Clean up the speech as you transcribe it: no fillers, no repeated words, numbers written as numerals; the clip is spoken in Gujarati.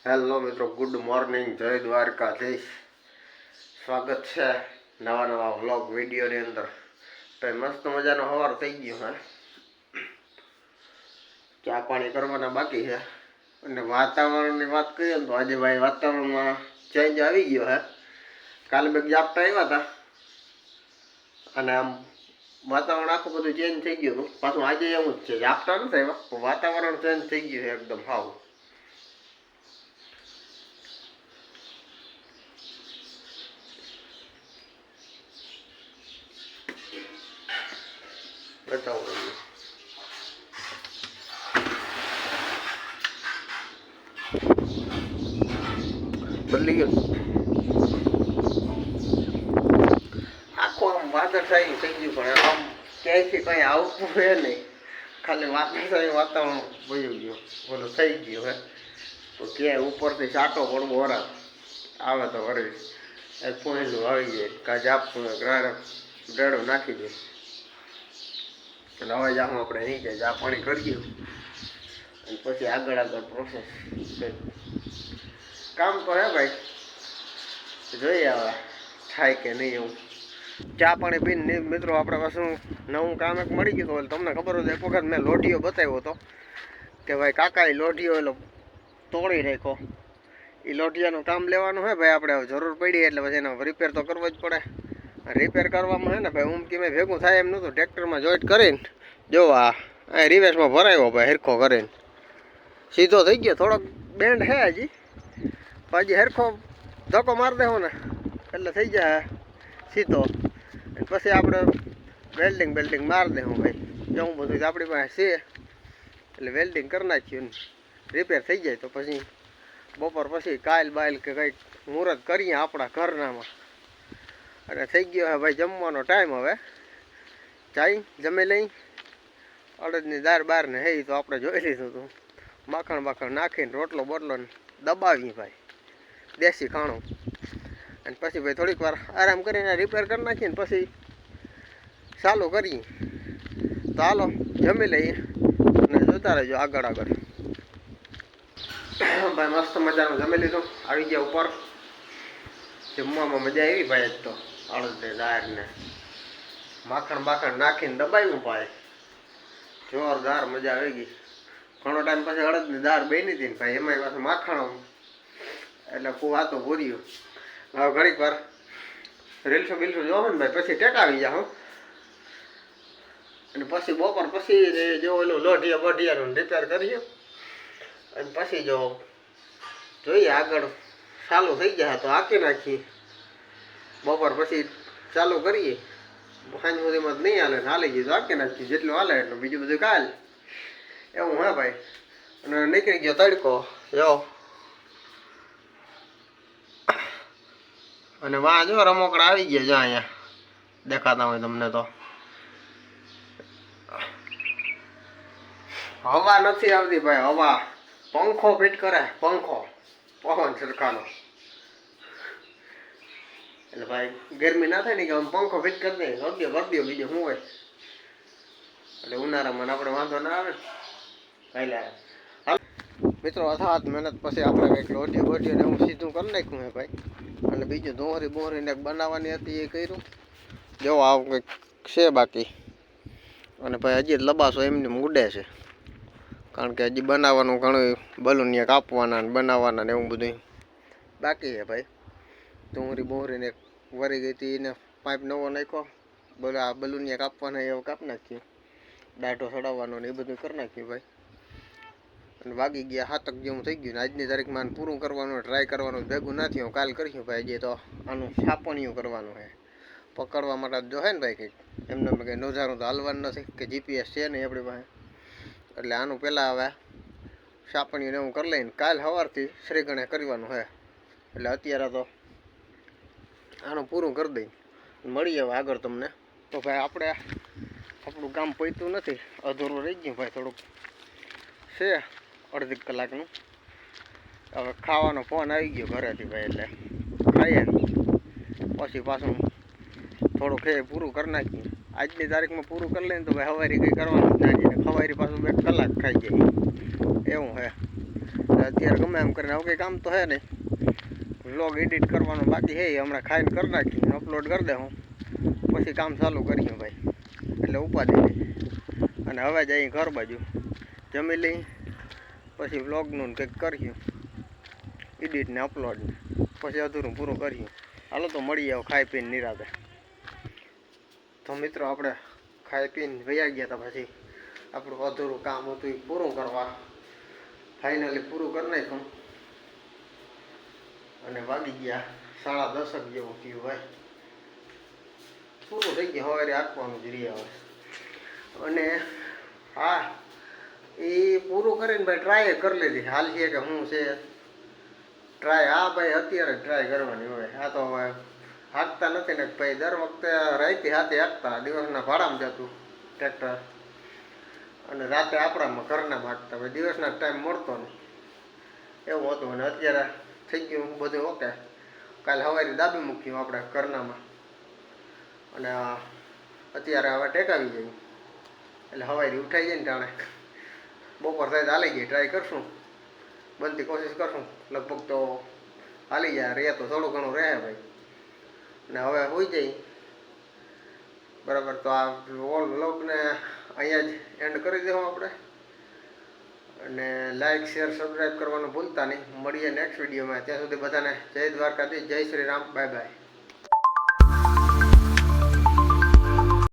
હેલો મિત્રો, ગુડ મોર્નિંગ, જય દ્વારકાધીશ. સ્વાગત છે નવા વ્લોગ વિડીયોની અંદર. તો મસ્ત મજાનો સવાર થઈ ગયો હે. ચા પાણી કરવાના બાકી છે. અને વાતાવરણની વાત કરીએ તો આજે ભાઈ વાતાવરણમાં ચેન્જ આવી ગયો હે. કાલે બે ઝાપટા આવ્યા હતા અને આમ વાતાવરણ આખું બધું ચેન્જ થઈ ગયું હતું. પાછું આજે એવું જ છે, ઝાપટા નથી આવ્યા પણ વાતાવરણ ચેન્જ થઈ ગયું છે એકદમ હાવ. બદલી ગયો આખું આમ વાદળછાયું થઈ ગયું, પણ આમ ક્યાંયથી કંઈ આવતું હે નહીં, ખાલી વાદળછાયું વાતાવરણ વયું ગયું, ઓલું થઈ ગયું હે. તો ક્યાંય ઉપરથી છાંટો પડવો વરા આવે તો વરે એક પોઈલું આવી જાય, કાંઈ આપવું ગ્રાડો નાખી દે. એટલે હવે જાઉં આપણે નીચે ચા પાણી કરીએ અને પછી આગળ પ્રોસેસ કામ તો હે ભાઈ, જોઈએ હવે થાય કે નહીં. એવું ચા પાણી પીને મિત્રો આપણે પાછું નવું કામ એક મળી ગયું હતું. તમને ખબર હોય, એક વખત મેં લોઢીઓ બતાવ્યો હતો કે ભાઈ કાકા એ લોઢીઓ એલો તોડી નાખ્યો. એ લોઢિયાનું કામ લેવાનું હોય ભાઈ, આપણે જરૂર પડી એટલે પછી એનો રિપેર તો કરવો જ પડે. રિપેર કરવામાં હે ને ભાઈ, હું કે ભેગું થાય એમ નહોતું. ટ્રેક્ટરમાં જોઈન્ટ કરીને જો આ રિવેસમાં ભરાયો ભાઈ, હેરખો કરીને સીધો થઈ ગયો. થોડોક બેન્ડ હે હજી, પછી હેરખો ધક્કો મારી દેવો ને એટલે થઈ જાય સીધો. પછી આપણે વેલ્ડિંગ મારી દેવું ભાઈ, જવું બધું આપણી પાસે છે એટલે વેલ્ડિંગ કરી નાખ્યું, રિપેર થઈ જાય તો પછી બપોર પછી કાલ બાયલ કે કંઈક મુહૂર્ત કરીએ આપણા ઘરનામાં. અને થઈ ગયો હે ભાઈ જમવાનો ટાઈમ. હવે ચાઈ જમી લઈ, અડદની દાળ બાર ને હે તો આપણે જોઈ લીધું હતું. માખણ નાખીને રોટલો બોટલો દબાવી ભાઈ, દેશી ખાણું. અને પછી ભાઈ થોડીક વાર આરામ કરીને રિપેર કરી નાખીને પછી ચાલુ કરીએ. તો હાલો જમી લઈએ અને જોતા રહેજો આગળ. ભાઈ મસ્ત મજાનું જમી લીધું, આવી ગયા ઉપર. જમવામાં મજા આવી ભાઈ. જ તો અડદની દાળ ને માખણ નાખીને દબાવ્યું ભાઈ, જોરદાર મજા આવી ગઈ. ઘણો ટાઈમ પછી અડદની દાળ બની હતી ને ભાઈ, એમાં પાછું માખણ એટલે ખૂબ વાતો પૂર્યું. હવે ઘડીક વાર રીલ્સો બિલ્સો જોવો ને ભાઈ, પછી ટેકાવી જાઉં. અને પછી બપોર પછી જો ઓલું લોઢિયાનું રિપેર કરીએ અને પછી જો જોઈએ આગળ ચાલુ થઈ જાય તો આંકી નાખીએ. બપોર પછી ચાલુ કરીએ, સાંજ સુધીમાં નહીં હાલે ને હાલી ગયું તો આંકી નાખીએ. જેટલું હાલે એટલું, બીજું બધું કાલ એવું હે ભાઈ. અને નીકળી ગયો તડકો જો, અને વાં જો રમકડા આવી ગયા જો, અહીંયા દેખાતા હોય તમને તો. હવા નથી આવતી ભાઈ, હવા પંખો ફિટ કરે, પંખો પવન સરખાનો. એટલે ભાઈ ગરમી ના થાય ને કે આમ પંખો ફિટ કરી દે, કરી દો બીજું શું હોય. એટલે ઉનાળામાં આપણે વાંધો ના આવે પહેલા. મિત્રો અથાત મહેનત પછી આપણે કંઈક લોઢીઓ ને હું સીધું કરી નાખ્યું હે ભાઈ. અને બીજું બોહરીને બનાવવાની હતી એ કર્યું. જો આવું કંઈક છે બાકી. અને ભાઈ હજી લબાસો એમને ઉડે છે, કારણ કે હજી બનાવવાનું ઘણું બલૂનિયા કાપવાના ને બનાવવાના ને એવું બધું બાકી છે ભાઈ. બોહરીને વરી ગઈ હતી, એને પાઇપ નવો નાખ્યો. આ બલૂનિયા કાપવાના એવું કાપી નાખ્યું, દાઢો ચડાવવાનો ને એ બધું કરી નાખ્યું ભાઈ. અને વાગી ગયા 7 જેવું થઈ ગયું ને આજની તારીખમાં પૂરું કરવાનું ટ્રાય કરવાનું ભેગું નથી. હું કાલ કરીશું ભાઈ. જે તો આનું છાપણીયું કરવાનું છે, પકડવા માટે જો હે ને ભાઈ કંઈક એમને કંઈ નોંધારું તો હાલવાનું નથી, કે જીપીએસ છે નહીં આપણી પાસે. એટલે આનું પહેલાં હવે છાપણીને એવું કરી લઈને કાલ સવારથી શ્રીગણે કરવાનું છે. એટલે અત્યારે તો આનું પૂરું કરી દઈ, મળીએ હવે આગળ તમને. તો ભાઈ આપણું કામ પૈતું નથી, અધૂરું રહી ગયું ભાઈ. થોડુંક છે અડધી કલાકનું. હવે ખાવાનો ફોન આવી ગયો ઘરેથી ભાઈ, એટલે ખાઈએ પછી પાછું થોડુંક પૂરું કરી નાખીએ. આજની તારીખમાં પૂરું કરી લઈએ તો ભાઈ સવારી કંઈ કરવાનું જ ના. ખવારી પાછું 1 કલાક ખાઈ જાય એવું હે. અત્યારે ગમે એમ કરીને હવે કંઈ કામ તો હે નહીં. વ્લોગ એડિટ કરવાનું બાકી છે, હમણાં ખાઈને કરી નાખી, અપલોડ કરી દે હું, પછી કામ ચાલુ કરીએ ભાઈ. એટલે ઉપાધિ નહીં. અને હવે જઈએ ઘર બાજુ, જમી લઈ, પછી વ્લોગનું કંઈક કર્યું એડિટ ને અપલોડ ને, પછી અધૂરું પૂરું કર્યું. હાલો તો મળી જાવ ખાઈ પીને નિરાતે. તો મિત્રો આપણે ખાઈ પીને વયા ગયા હતા, પછી આપણું અધૂરું કામ હતું એ પૂરું કરવા ફાઇનલી પૂરું કરી નાખ્યું. અને વાગી ગયા 10:30 જેવું થયું ભાઈ. પૂરું થઈ ગયું, સવારે આપવાનું જ રહી હવે. અને હા, એ પૂરું કરીને ભાઈ ટ્રાય કરી લીધી. હાલ છે કે હું છે ટ્રાય, હા ભાઈ અત્યારે ટ્રાય કરવાની હોય. આ તો હવે હાંકતા નથી ને ભાઈ, દર વખતે રાતે હાથે હાંકતા, દિવસના ભાડામાં જતું ટ્રેક્ટર, અને રાતે આપણામાં ઘરના હાંકતા. ભાઈ દિવસના ટાઈમ મળતો નહીં એવું હતું. અને અત્યારે થઈ ગયું બધું ઓકે. કાલે સવારે દાબી મૂક્યું આપણે ઘરનામાં, અને અત્યારે હવે ટેકાવી જઈએ. એટલે સવારે ઉઠાઈ જાય ને ટાણે બપોર થાય તો હાલી જાય. ટ્રાય કરશું, બનતી કોશિશ કરશું. લગભગ તો હાલી જાય, રહે તો થોડું ઘણું રહે ભાઈ. અને હવે હોઈ જાય બરાબર. તો આ વ્લોગને અહીંયા જ એન્ડ કરી દઉં આપણે. અને લાઇક શેર સબસ્ક્રાઈબ કરવાનું ભૂલતા નહીં. મળીએ નેક્સ્ટ વિડીયોમાં. ત્યાં સુધી બધાને જય દ્વારકાધીશ, જય શ્રી રામ, બાય બાય.